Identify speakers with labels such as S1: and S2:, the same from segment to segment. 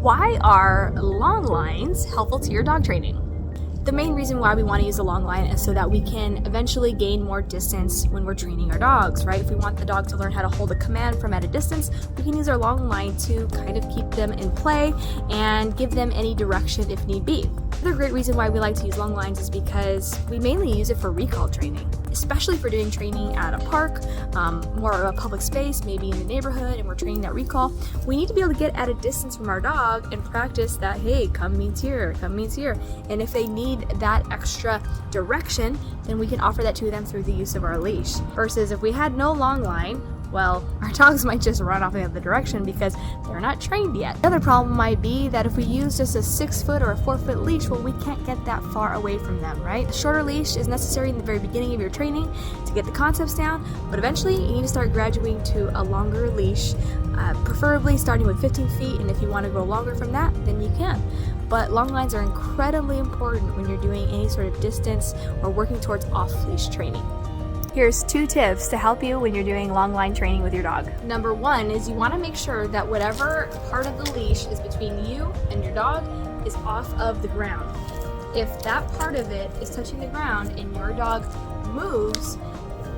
S1: Why are long lines helpful to your dog training? The main reason why we want to use a long line is so that we can eventually gain more distance when we're training our dogs, right? If we want the dog to learn how to hold a command from at a distance, we can use our long line to kind of keep them in play and give them any direction if need be. Another great reason why we like to use long lines is because we mainly use it for recall training, especially for doing training at a park, more of a public space, maybe in the neighborhood, and we're training that recall. We need to be able to get at a distance from our dog and practice that, hey, come means here, come means here. And if they need that extra direction, then we can offer that to them through the use of our leash. Versus if we had no long line, well, our dogs might just run off in the other direction because they're not trained yet. The other problem might be that if we use just a 6-foot or a 4-foot leash, well, we can't get that far away from them, right? A shorter leash is necessary in the very beginning of your training to get the concepts down, but eventually you need to start graduating to a longer leash, preferably starting with 15 feet, and if you want to go longer from that, then you can. But long lines are incredibly important when you're doing any sort of distance or working towards off-leash training. Here's 2 tips to help you when you're doing long line training with your dog. Number 1 is you want to make sure that whatever part of the leash is between you and your dog is off of the ground. If that part of it is touching the ground and your dog moves,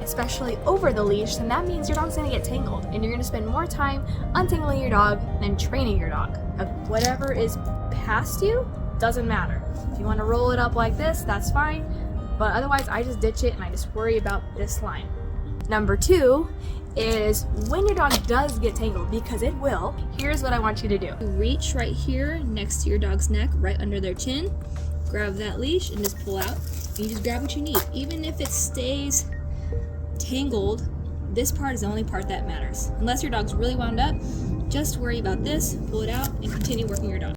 S1: especially over the leash, then that means your dog's going to get tangled and you're going to spend more time untangling your dog than training your dog. Whatever is past you doesn't matter. If you want to roll it up like this, that's fine. But otherwise, I just ditch it and I just worry about this line. Number 2 is when your dog does get tangled, because it will, here's what I want you to do. Reach right here next to your dog's neck, right under their chin. Grab that leash and just pull out. And you just grab what you need. Even if it stays tangled, this part is the only part that matters. Unless your dog's really wound up, just worry about this, pull it out, and continue working your dog.